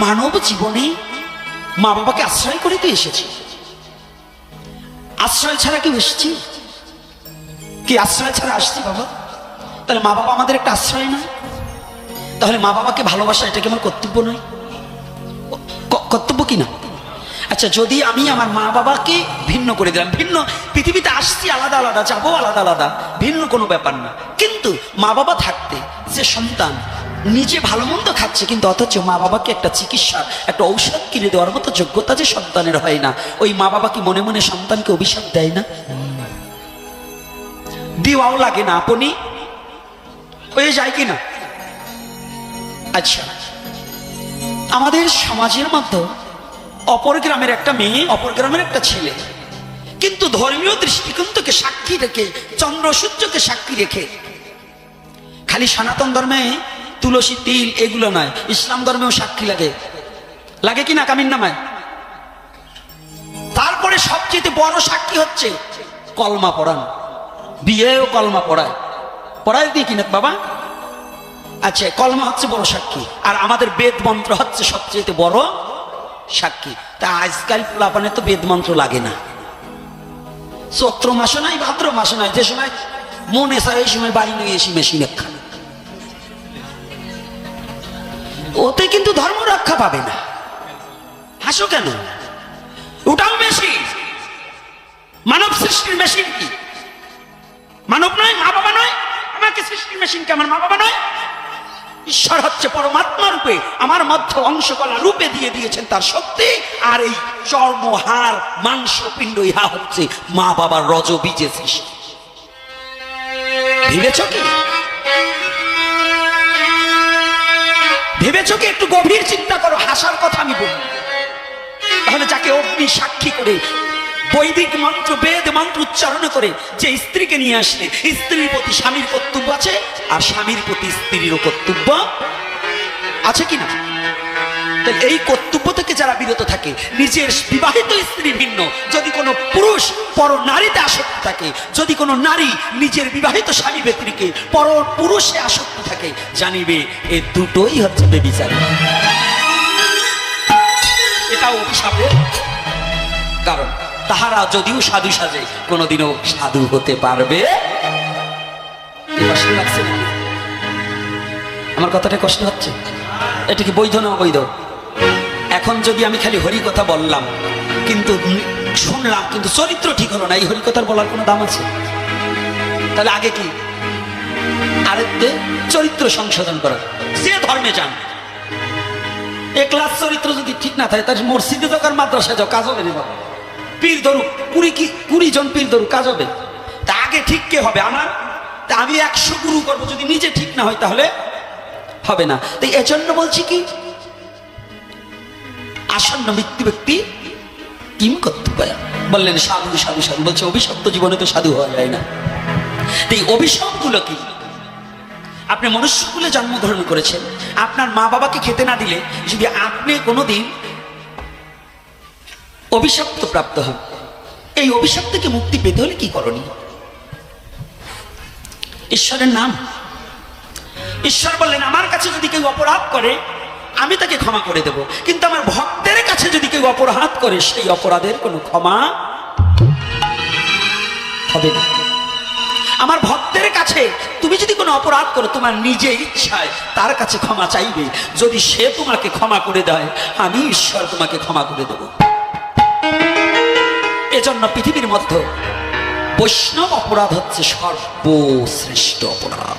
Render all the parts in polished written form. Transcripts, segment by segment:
মানব জীবনে মা বাবাকে আশ্রয় করে তো এসেছি। আশ্রয় ছাড়া কি এসেছি? কি আশ্রয় ছাড়া আসছি বাবা? তাহলে মা বাবা আমাদের একটা আশ্রয় নয়? তাহলে মা বাবাকে ভালোবাসা এটা কি আমার কর্তব্য নয়? কর্তব্য কি না? আচ্ছা, যদি আমি আমার মা বাবাকে ভিন্ন করে দিলাম, ভিন্ন পৃথিবীতে আসছি আলাদা আলাদা, যাবো আলাদা আলাদা, ভিন্ন কোনো ব্যাপার না, কিন্তু মা বাবা থাকতে যে সন্তান নিজে ভালো মন্দ খাচ্ছে, কিন্তু অথচ মা বাবাকে একটা চিকিৎসা, একটা ঔষধ কিনে দেওয়ার মতো যোগ্যতা যে সন্তানের হয় না, ওই মা বাবা কি মনে মনে সন্তানকে অভিশাপ দেয় না? দিওয়াও লাগে না, আপনি হয়ে যায় কিনা? আচ্ছা, আমাদের সমাজের মধ্যে অপর গ্রামের একটা মেয়ে, অপর গ্রামের একটা ছেলে, কিন্তু ধর্মীয় দৃষ্টিকোণকে সাক্ষী রেখে, চন্দ্র সূর্যকে সাক্ষী রেখে, খালি সনাতন ধর্মে তুলসী তিল এগুলো নয়, ইসলাম ধর্মেও সাক্ষী লাগে, লাগে কিনা কামিন নামায়? তারপরে সবচেয়ে বড় সাক্ষী হচ্ছে কলমা পড়ান, বিয়েও কলমা পড়ায়, পড়ায় দিয়ে কিনা বাবা? আচ্ছা, কলমা হচ্ছে বড় সাক্ষী, আর আমাদের বেদ মন্ত্র হচ্ছে সবচেয়ে বড় সাক্ষী। তা আজকাল পোলাপানে তো বেদ মন্ত্র লাগে না, চৈত্র মাসে নাই, ভাদ্র মাসে নাই, যে সময় মনে চায় এই সময় বাড়ি নিয়ে এসে মেশিনে খান, ওতে কিন্তু ধর্ম রক্ষা পাবে না। হাসো কেন? ওটাও মেশিন, মানব সৃষ্টির মেশিন। কি মানব নয়? মা বাবা নয়? আমাকে সৃষ্টির মেশিনকে আমার মা বাবা নয়? ঈশ্বর হচ্ছে পরমাত্মা রূপে আমার মধ্যে অংশকলা রূপে দিয়ে দিয়েছেন তার শক্তি, আর এই চর্ম হাড় মাংস পিণ্ড ইহা হচ্ছে মা বাবার রজবীজে সৃষ্টি। ভেবেছ কি? ভেবেছ কি? একটু গভীর চিন্তা করো। হাসার কথা আমি বলি, তাহলে যাকে অগ্নি সাক্ষী করে বৈদিক মন্ত্র, বেদ মন্ত্র উচ্চারণ করে যে স্ত্রীকে নিয়ে আসলে, স্ত্রীর প্রতি স্বামীর কর্তব্য আছে, আর স্বামীর প্রতি স্ত্রীরও কর্তব্য আছে কিনা? তাহলে এই কর্তব্য থেকে যারা বিরত থাকে, নিজের বিবাহিত স্ত্রী ভিন্ন, যদি কোনো পুরুষ পর নারীতে আসক্ত থাকে, যদি কোনো নারী নিজের বিবাহিত স্বামী ব্যক্তিকে পর পুরুষে আসক্ত থাকে, জানিবে এ দুটোই হচ্ছে বেবিচার। এটা অভিশাপের কারণ। তাহারা যদিও সাধু সাজে, কোনোদিনও সাধু হতে পারবে। কষ্ট লাগছে না? আমার কথাটা কষ্ট হচ্ছে? এটা কি বৈধ না অবৈধ? এখন যদি আমি খালি হরি কথা বললাম, কিন্তু শুনলাম, কিন্তু চরিত্র ঠিক হলো না, এই হরি কথার বলার কোনো দাম আছে? তাহলে আগে কি? আরেকটু চরিত্র সংশোধন করা। যে ধর্মে যান, এক ক্লাস চরিত্র যদি ঠিক না থাকে, তার মসজিদে যাও আর মাদ্রাসায় যাও, কাজ হবে না বাবা। পীর ধরুক 20 জন পীর ধরুক, কাজ হবে? তা আগে ঠিক কে হবে? আমার? তা আমি 100 গুরু করবো, যদি নিজে ঠিক না হয় তাহলে হবে না। তাই এজন্য বলছি কি, আসন্ন মৃত্যু ব্যক্তি কিম কর্তব্য বললেন সাধু সাধু সাধু, বলছে অভিশপ্ত জীবনে তো সাধু হওয়া যায় না। এই অভিশাপ গুলো কি? আপনি মনুষ্যকুলে জন্মগ্রহণ করেছেন, আপনার মা বাবাকে খেতে না দিলে যদি আপনি কোনোদিন অভিশপ্ত প্রাপ্ত হন, এই অভিশাপ থেকে মুক্তি পেতে হলে কি করণীয়? ঈশ্বরের নাম। ঈশ্বর বললেন, আমার কাছে যদি কেউ অপরাধ করে আমি তাকে ক্ষমা করে দেব, কিন্তু আমার ভক্তের কাছে যদি কেউ অপরাধ করে, সেই অপরাধের কোনো ক্ষমা হবে না। আমার ভক্তের কাছে তুমি যদি কোনো অপরাধ করো, তোমার নিজের ইচ্ছায় তার কাছে ক্ষমা চাইবে, যদি সে তোমাকে ক্ষমা করে দেয়, আমি ঈশ্বর তোমাকে ক্ষমা করে দেব। এজন্য পৃথিবীর মধ্যে বৈষ্ণব অপরাধ হচ্ছে সর্বশ্রেষ্ঠ অপরাধ।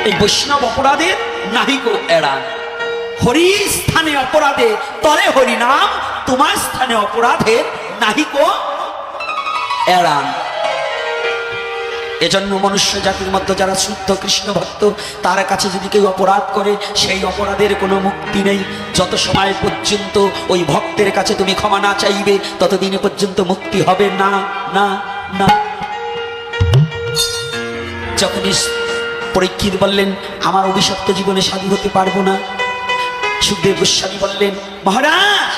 এই বৈষ্ণব অপরাধের নাহি গো এড়ান। হরি স্থানে অপরাধে তরে হরি নাম, তোমার স্থানে অপরাধের নাহি গো এড়ান। এজন্য মনুষ্য জাতির মধ্যে যারা শুদ্ধ কৃষ্ণ ভক্ত, তার কাছে যদি কেউ অপরাধ করে, সেই অপরাধের কোনো মুক্তি নেই। যত সময় পর্যন্ত ওই ভক্তের কাছে তুমি ক্ষমা না চাইবে, ততদিন পর্যন্ত মুক্তি হবে না না না। যখন পরীক্ষিত বললেন, আমার অভিশপ্ত জীবনে সাধু হতে পারবো না, সুখদেব গোস্বামী বললেন, মহারাজ,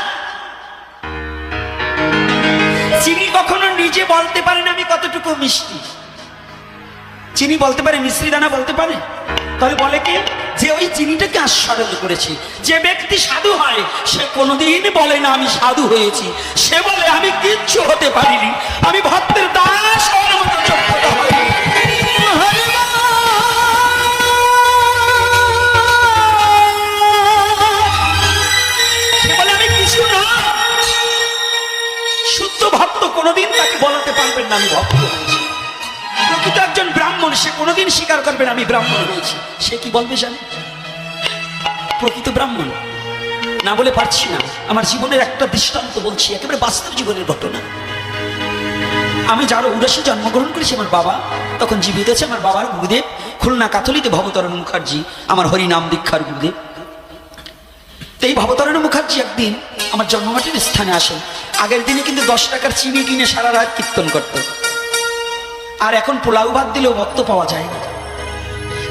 চিনি কখনো নিজে বলতে পারে না আমি কতটুকু মিষ্টি। চিনি বলতে পারে, মিশ্রি দানা বলতে পারে? তাহলে বলে কি, যে ওই চিনিটাকে আস্বাদন করেছি। যে ব্যক্তি সাধু হয় সে কোনোদিন বলে না আমি সাধু হয়েছি, সে বলে আমি কিচ্ছু হতে পারিনি, আমি ভক্তের দাস হওয়ার মতো যোগ্যতা হয়নি। সে বলে আমি কিছু না। শুদ্ধ ভক্ত কোনোদিন তাকে বলাতে পারবেন না আমি ভক্ত হয়েছি। প্রকৃত একজন ব্রাহ্মণ সে কোনোদিন স্বীকার করবে না আমি ব্রাহ্মণ হয়েছি। সে কি বলবে জানেন? প্রকৃত ব্রাহ্মণ না বলে পারছি না। আমার জীবনের একটা দৃষ্টান্ত বলছি, একেবারে বাস্তব জীবনের ঘটনা। আমি যার উদাসে জন্মগ্রহণ করেছি, আমার বাবা তখন জীবিত আছে। আমার বাবার গুরুদেব খুলনা কাথলিতে ভবতারণ মুখার্জি, আমার হরিনাম দীক্ষার গুরুদেব। তো এই ভবতারণ মুখার্জি একদিন আমার জন্মমাটির স্থানে আসেন। আগের দিনে কিন্তু 10 টাকার চিনি কিনে সারা রাত কীর্তন করত। আর এখন পোলাও ভাত দিলেও ভক্ত পাওয়া যায় না।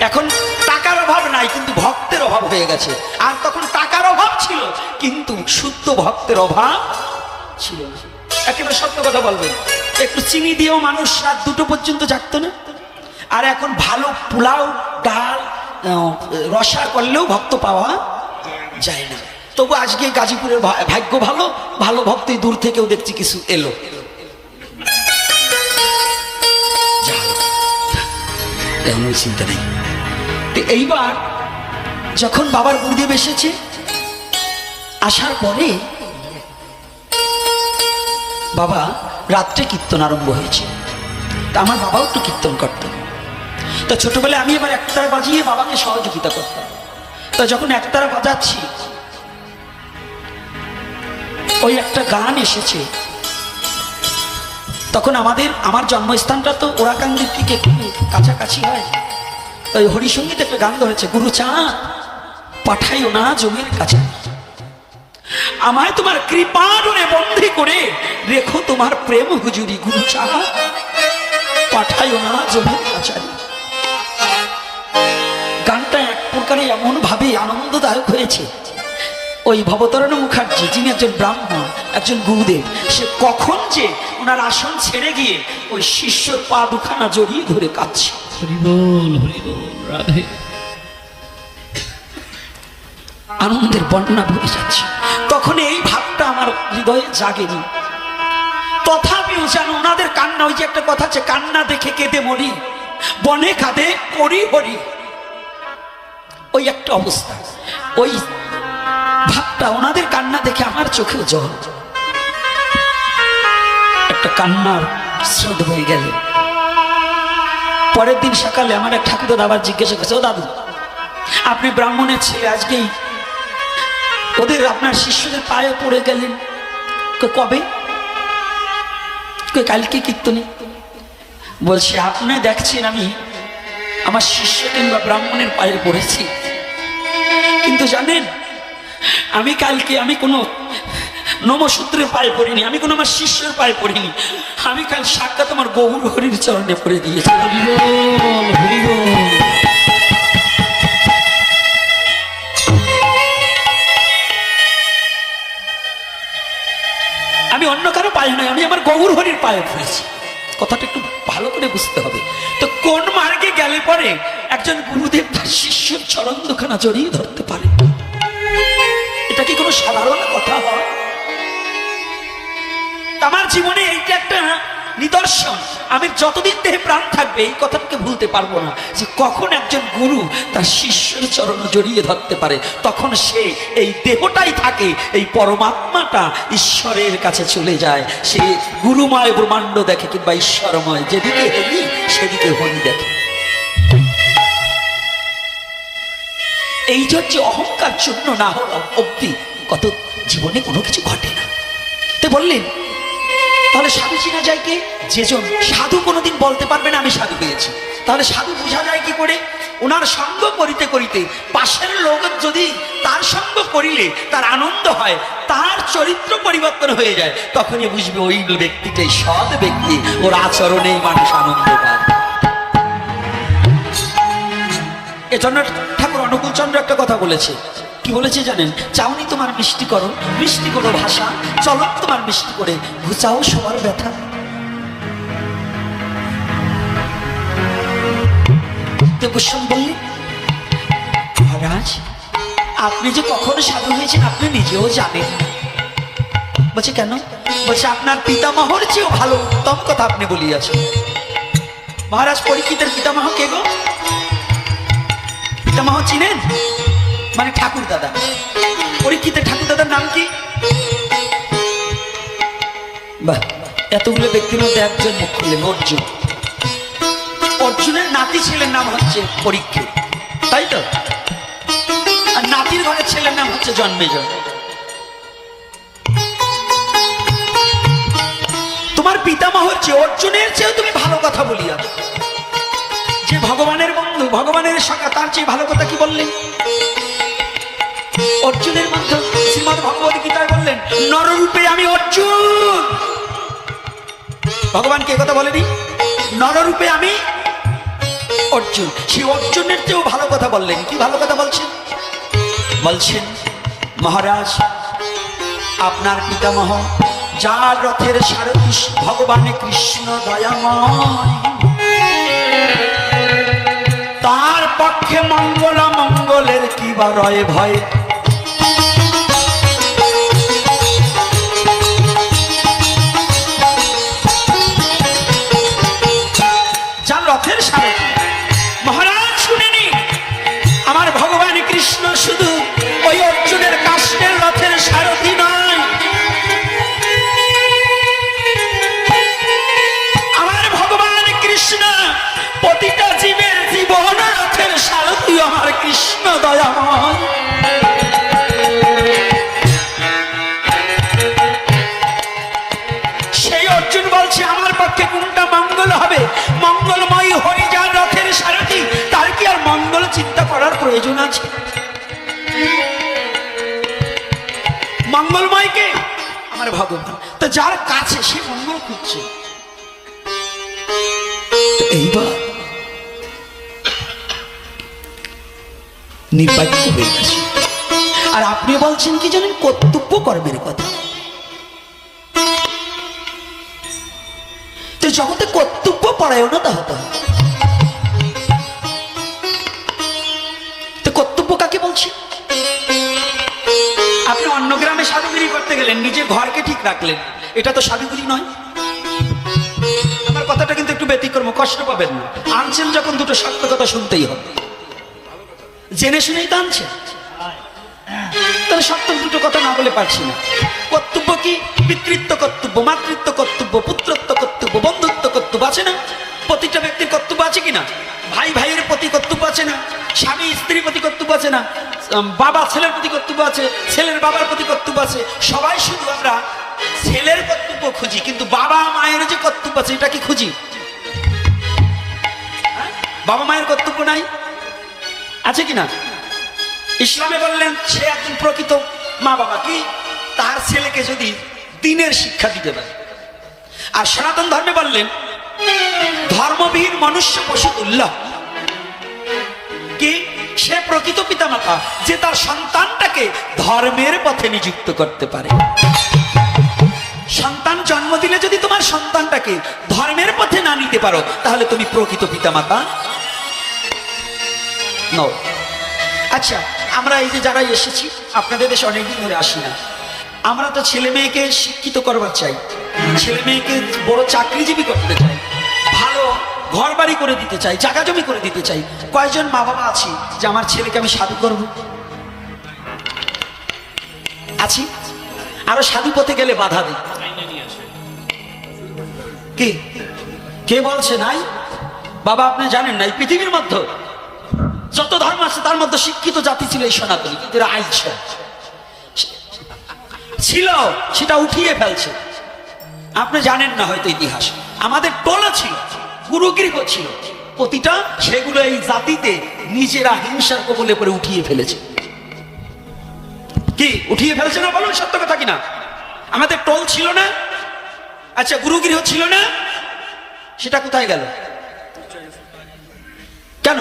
এখন টাকার অভাব নাই, কিন্তু ভক্তের অভাব হয়ে গেছে। আর তখন টাকার অভাব ছিল, কিন্তু শুদ্ধ ভক্তের অভাব ছিল না। একেবারে সত্য কথা বলবেন, একটু চিনি দিয়েও মানুষ রাত 2টো পর্যন্ত জাগতো না। আর এখন ভালো পোলাও ডাল রসা করলেও ভক্ত পাওয়া যায় না। তবু আজকে গাজীপুরের ভাগ্য ভালো, ভালো ভক্ত দূর থেকেও দেখছি কিছু এলো। চিন্তা নেই। এইবার যখন বাবার গুরুদেব এসেছে, আসার পরে বাবা রাত্রে কীর্তন আরম্ভ হয়েছে। তা আমার বাবাও একটু কীর্তন করতেন। তা ছোটবেলায় আমি এবার একতারা বাজিয়ে বাবাকে সহযোগিতা করতাম। তা যখন একতারা বাজাচ্ছি, ওই একটা গান এসেছে। তখন আমার জন্মস্থানটা তো ওরাকান্দির থেকে একটু কাছাকাছি হয়। তাই হরিসঙ্গীত একটা গান ধরেছে, গুরু চাঁদ পাঠাইও না জমির কাছে, আমায় তোমার কৃপা ডোরে বন্দী করে রেখো তোমার প্রেম হুজুরি, গুরু চাঁদ পাঠাইও না জমির কাছে। গানটা এক প্রকারে এমন ভাবে আনন্দদায়ক হয়েছে। ওই ভবতারণ মুখার্জি যিনি একজন ব্রাহ্মণ, একজন গুরুদেব, সে কখন যে ওনার আসন ছেড়ে গিয়ে ওই শিষ্যর পা দুখানা জড়িয়ে ধরে কাঁদছে। রাধে, আনন্দের বন্যা বয়ে যাচ্ছে। তখন এই ভাবটা আমার হৃদয়ে জাগেনি। তথাপিও যেন ওনাদের কান্না, ওই যে একটা কথা আছে, কান্না দেখে কেঁদে মরি, বনে কাঁদে করি হরি, ওই একটা অবস্থা। ওই ভাবটা, ওনাদের কান্না দেখে আমার চোখেও জল, একটা কান্নার স্রোত হয়ে গেল। পরের দিন সকালে আমার এক ঠাকুরদা আবার জিজ্ঞাসা করছে, ও দাদু আপনি ব্রাহ্মণের ছেলে, আজকেই ওদের আপনার শিষ্যদের পায়ে পড়ে গেলেন, কবে? কালকে কীর্তনে। বলছে আপনি দেখছেন আমি আমার শিষ্য কিংবা ব্রাহ্মণের পায়ে পড়েছি, কিন্তু জানেন আমি কালকে আমি কোনো নমসূত্রের পায়ে পড়িনি, আমি কোনো আমার শিষ্যের পায়ে পড়িনি, আমি কাল সাক্ষাৎ আমার গৌর হরির চরণে পড়ে দিয়েছি। আমি অন্য কারো পায়ে নয়, আমি আমার গৌর হরির পায়ে পড়েছি। কথাটা একটু ভালো করে বুঝতে হবে। তো কোন মার্গে গেলে পরে একজন গুরুদেব তার শিষ্যের চরণ দুখানা জড়িয়ে ধরতে পারে? এটা কি কোনো সাধারণ কথা হয়? আমার জীবনে এইটা একটা নিদর্শন। আমি যতদিন দেহে প্রাণ থাকবে এই কথাটাকে ভুলতে পারবো না, যে কখন একজন গুরু তার শিষ্যের চরণ জড়িয়ে ধরতে পারে। তখন সে এই দেহটাই থাকে, এই পরমাত্মাটা ঈশ্বরের কাছে চলে যায়। সে গুরুময় ব্রহ্মাণ্ড দেখে কিংবা ঈশ্বরময়, যেদিকে হরি সেদিকে হরি দেখে। এই যে অহংকার চূর্ণ না হল অব্দি কত জীবনে কোনো কিছু ঘটে না। তো বললেন তাহলে সাধু চিনা যায় কে? যেজন সাধু কোনোদিন বলতে পারবে না আমি সাধু পেয়েছি। তাহলে সাধু বোঝা যায় কি করে? ওনার সঙ্গ করিতে করিতে পাশের লোক যদি তার সঙ্গ করিলে তার আনন্দ হয়, তার চরিত্র পরিবর্তন হয়ে যায়, তখনই বুঝবে ওই ব্যক্তিটাই সৎ ব্যক্তি, ওর আচরণেই মানুষ আনন্দ পায়। এজন্য ঠাকুর অনুকূলচন্দ্র একটা কথা বলেছে। কি বলেছে জানেন? চাউনি তোমার মিষ্টি করো, মিষ্টি করো ভাষা, চলন তোমার মিষ্টি করে ঘুচাও সবার ব্যথা। গোস্বামী বললেন মহারাজ, আপনি যে কখন সাধু হয়েছেন আপনি নিজেও জানেন। বলছে কেন? বলছে আপনার পিতামহর চেয়েও ভালো উত্তম কথা আপনি বলিয়াছেন। মহারাজ, পরীক্ষিতের পিতামহ কে গো? পিতামহ চিনেন? মানে ঠাকুর দাদা। পরীক্ষিতের ঠাকুর দাদার নাম কি? বাহ, এতগুলো ব্যক্তির মধ্যে একজন মুখ খুললেন, অর্জুন। অর্জুনের নাতি ছেলের নাম হচ্ছে পরীক্ষিত, তাই তো? আর নাতির ঘরের ছেলের নাম হচ্ছে জন্মেজয়। তোমার পিতামহর চেয়ে, অর্জুনের চেয়েও তুমি ভালো কথা বলিয়াছ। যে ভগবানের বন্ধু, ভগবানের সখা, তার চেয়ে ভালো কথা কি বললেন? অর্জুনের মধ্যে শ্রীমদ্ ভগবত গীতায় বললেন, নররূপে আমি অর্জুন। ভগবান কে কথা বলেনি? নররূপে আমি অর্জুন। সেই অর্জুনের চেয়েও ভালো কথা বললেন। কি ভালো কথা বলছেন? বলছেন, মহারাজ, আপনার পিতামহ যার রথের সারথি ভগবান কৃষ্ণ দয়াময়, তার পক্ষে মঙ্গল মঙ্গলের কি বা রয়ে ভয়। যার রথের সারথি, মহারাজ শুনেনি, আমার ভগবান কৃষ্ণ শুধু ওই অর্জুনের কাষ্টের রথের সারথি নয়, আমার ভগবান কৃষ্ণ প্রতিটা জীবের জীবন রথের সারথি আমার কৃষ্ণ দয়াময়। সেই অর্জুন বলছে, আমার পক্ষে কোনটা মঙ্গল হবে? মঙ্গলময় হরি যার রথের সারথি, তার কি আর মঙ্গল চিন্তা করার প্রয়োজন আছে? মঙ্গলময় কে? আমার ভগবান। তো যার কাছে সে মঙ্গল খুঁজছে। এইবার নির্বাচিত হয়ে গেছে। আর আপনি বলছেন কি জানেন? কর্তব্য কর্মের কথা। তো জগতে কর্তব্য পরায়ণতা হতে হবে। তো কর্তব্য কাকে বলছে? আপনি অন্য গ্রামে সাধুগিরি করতে গেলেন, নিজের ঘরকে ঠিক রাখলেন, এটা তো সাধুগিরি নয়। আমার কথাটা কিন্তু একটু ব্যতিক্রম, কষ্ট পাবেন না। আনছেন যখন দুটো সত্য কথা শুনতেই হবে, জেনে শুনেই তো আনছেন। তাহলে সত্য দুটো কথা না বলে পারছি না। কর্তব্য কি? পিতৃত্ব কর্তব্য, মাতৃত্ব কর্তব্য, পুত্রত্ব কর্তব্য, বন্ধুত্ব কর্তব্য আছে না? প্রতিটা ব্যক্তির কর্তব্য আছে কিনা? ভাই ভাইয়ের প্রতি কর্তব্য আছে না? স্বামী স্ত্রীর প্রতি কর্তব্য আছে না? বাবা ছেলের প্রতি কর্তব্য আছে, ছেলের বাবার প্রতি কর্তব্য আছে। সবাই শুধু আমরা ছেলের কর্তব্য খুঁজি, কিন্তু বাবা মায়ের যে কর্তব্য আছে এটা কি খুঁজি? বাবা মায়ের কর্তব্য নাই, আছে কিনা? ইসলামে বললেন সে একজন প্রকৃত মা বাবা কি? তার ছেলেকে যদি দিনের শিক্ষা দিতে পারে। আর সনাতন ধর্মে বললেন ধর্মবিহীন মনুষ্য পশু তুল্য। কি? সে প্রকৃত পিতামাতা যে তার সন্তানটাকে ধর্মের পথে নিযুক্ত করতে পারে। সন্তান জন্ম দিলে যদি তোমার সন্তানটাকে ধর্মের পথে না নিতে পারো, তাহলে তুমি প্রকৃত পিতামাতা নও। আচ্ছা, আমরা এই যে যারা এসেছি, আপনাদের দেশে অনেকদিন ধরে আসি না, আমরা তো ছেলে মেয়েকে শিক্ষিত করবার চাই, ছেলে মেয়েকে বড় চাকরিজীবী করতে চাই, ভালো ঘর বাড়ি করে দিতে চাই, জায়গা জমি করে দিতে চাই। কয়জন মা বাবা আছি যে আমার ছেলেকে আমি সাধু করব? আছি? আরো সাধু পথে গেলে বাধা দিই। কি কে বলছে নাই? বাবা আপনি জানেন না, এই পৃথিবীর মধ্যে যত ধর্ম আছে তার মধ্যে শিক্ষিত জাতি ছিল এই সনাতনী, কিন্তু এরা আইছে ছিল, সেটা উঠিয়ে ফেলছে। আপনি জানেন না হয়তো ইতিহাস। আমাদের টোলা ছিল, গুরুগৃহ ছিল, প্রতিটা সেগুলো এই জাতিতে নিজেরা হিংসার কবলে করে উঠিয়ে ফেলেছে। কি উঠিয়ে ফেলছে না? বলুন সত্য কথা কিনা? আমাদের টোল ছিল না? আচ্ছা, গুরুগৃহ ছিল না? সেটা কোথায় গেল? কেন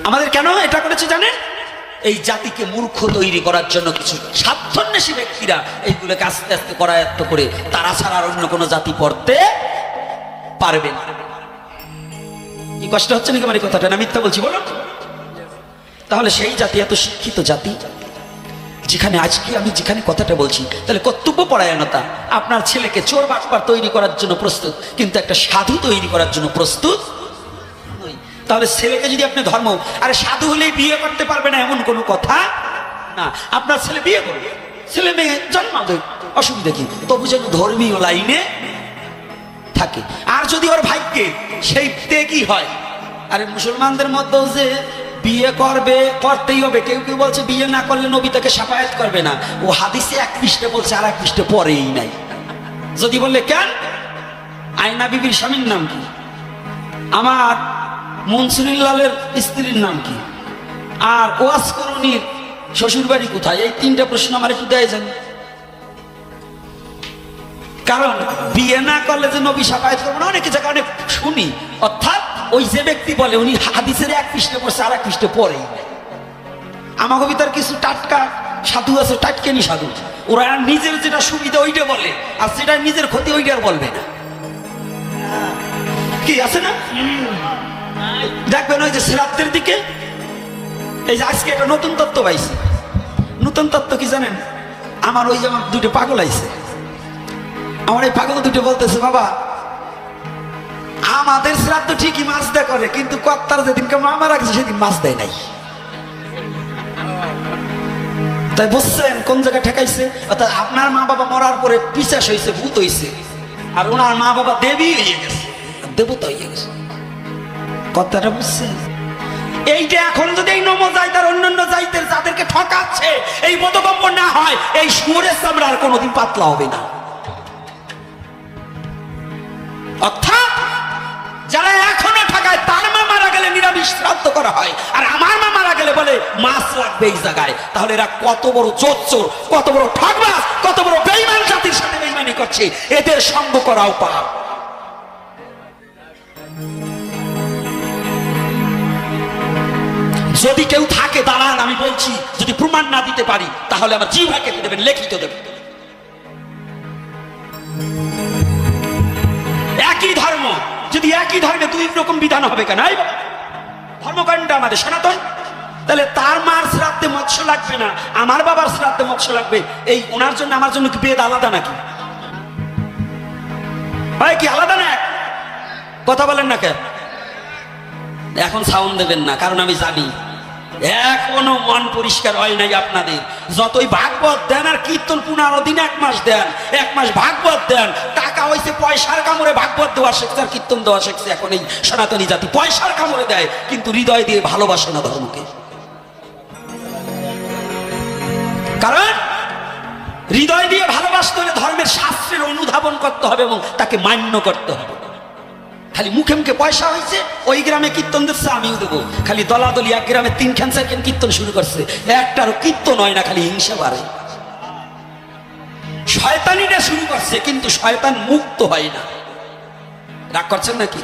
আমাদের কেন এটা করেছে জানেন? এই জাতিকে মূর্খ তৈরি করার জন্য কিছু স্বার্থান্বেষী ব্যক্তিরা এইগুলোকে আস্তে আস্তে করায়ত্ত করে তারা ছাড়া আর অন্য কোনো জাতি পড়তে পারবে না। কি কষ্ট হচ্ছে নাকি আমার এই কথাটা? না মিথ্যা বলছি? বলুন তাহলে সেই জাতি এত শিক্ষিত জাতি, যেখানে আজকে আমি যেখানে কথাটা বলছি, তাহলে কর্তব্য পরায়ণতা। আপনার ছেলেকে চোর বাটপার তৈরি করার জন্য প্রস্তুত, কিন্তু একটা সাধু তৈরি করার জন্য প্রস্তুত নই। তাহলে ছেলেকে যদি আপনি ধর্ম, আরে সাধু হলেই বিয়ে করতে পারবে না এমন কোনো কথা না। আপনার ছেলে বিয়ে করবে, ছেলে মেয়ে জন্মাবে, অসুবিধা কি, তবু যেন ধর্মীয় লাইনে থাকে। আর যদি ওর ভাগ্যে সেই কি হয়, আরে মুসলমানদের মধ্যেও যে বিয়ে করবে, করতেই হবে। কেউ কেউ বলছে বিয়ে না করলে নবী তাকে শাফায়াত করবে না। ও হাদিসে এক পৃষ্ঠে বলছে, আর এক পৃষ্ঠে পরেই নাই। যদি বললে কেন, আয়না বিবির স্বামীর নাম কি, আমার মনসুরুল্লালের স্ত্রীর নাম কি, আর ওয়াজ করুনির শ্বশুর বাড়ি কোথায়, এই তিনটা প্রশ্ন আমার একটু দেয় যান। কারণ বিয়ে না করলে যে নবী শাফায়াত করবে না, অনেক জায়গায় অনেক শুনি। অর্থাৎ ওই যে ব্যক্তি বলে উনি হাদিসের এক পৃষ্ঠে পড়ছে, আর এক পৃষ্ঠে পরেই। আমাকে ভিতর কিছু টাটকা সাধু আছে, টাটকেনি সাধু, ওরা নিজের যেটা সুবিধা ওইটা বলে, আর যেটা নিজের ক্ষতি ওইটা আর বলবে না। কি আছে না, দেখবেন ওই যে শ্রাদ্ধের দিকে, এই যে আজকে একটা নতুন তত্ত্ব পাইছি। নতুন তত্ত্ব কি জানেন, আমার ওই যে আমার দুটো পাগল আইছে, আমার এই পাগল দুটো বলতেছে, বাবা আমাদের শ্রাদ্ধ ঠিকই মাছ দেয় করে, কিন্তু কর্তার যেদিনকে মামা রাখছে সেদিন মাছ দেয় নাই। তাই বুঝছেন কোন জায়গায় ঠেকাইছে? অর্থাৎ আপনার মা বাবা মরার পরে পিশাচ হয়েছে, ভূত হয়েছে, আর ওনার মা বাবা দেবী হয়ে গেছে, দেবতা হয়ে গেছে। কথাটা বুঝছেন? এইটা এখন যদি এই নম জায়তার অন্যান্য জায়তের যাদেরকে ঠকাচ্ছে এই বোধগম্য না হয়, এই শুয়োরের চামড়া আর কোনোদিন পাতলা হবে না। অর্থাৎ যারা এখনো ঠকায়, তার মা মারা গেলে নিরামিষ শ্রাদ্ধ করা হয়, আর আমার মা মারা গেলে বলে মাছ লাগবে এই জায়গায়। তাহলে এরা কত বড় চোর, কত বড় ঠকবাজ, কত বড় বেঈমান জাতির সাথে বেঈমানি করছে, এদের সঙ্গ করাও পাপ। যদি কেউ থাকে দাঁড়ান, আমি বলছি, যদি প্রমাণ না দিতে পারি তাহলে আমার জিহ্বা কেটে দেবেন, লিখিত দেবেন। একই ধর্ম, যদি একই ধর্মে দুই রকম বিধান হবে কেন? ধর্মকাণ্ড আমাদের সনাতন, তাহলে তার মার শ্রাদ্ধে মৎস্য লাগবে না, আমার বাবার শ্রাদ্ধে মৎস্য লাগবে। এই ওনার জন্য আমার জন্য কি বেদ আলাদা নাকি? ভাই কি আলাদা না? কথা বলেন না কেন? এখন সাউন্ড দেবেন না, কারণ আমি জানি এখনো মন পরিষ্কার হয় নাই আপনাদের। যতই ভাগবত দেন আর কীর্তন 15 দিন, 1 মাস দেন, 1 মাস ভাগবত দেন, টাকা হয়েছে পয়সার কামড়ে ভাগবত দেওয়া শিখছে আর কীর্তন দেওয়া শিখছে। এখন এই সনাতনী জাতি পয়সার কামড়ে দেয়, কিন্তু হৃদয় দিয়ে ভালোবাসে না ধর্মকে। কারণ হৃদয় দিয়ে ভালোবাসতে হলে ধর্মের শাস্ত্রের অনুধাবন করতে হবে এবং তাকে মান্য করতে হবে। খালি মুখে মুখে পয়সা হয়েছে, ওই গ্রামে কীর্তন দিচ্ছে আমিও দেবো, খালি দলাদলি এক গ্রামে 3 ক্যান্সার কীর্তন শুরু করছে, একটারও কীর্তন হয় না, খালি হিংসা বাড়ে। শয়তানিটা শুরু করছে, কিন্তু শয়তান মুক্ত হয় না। রাগ করছেন নাকি?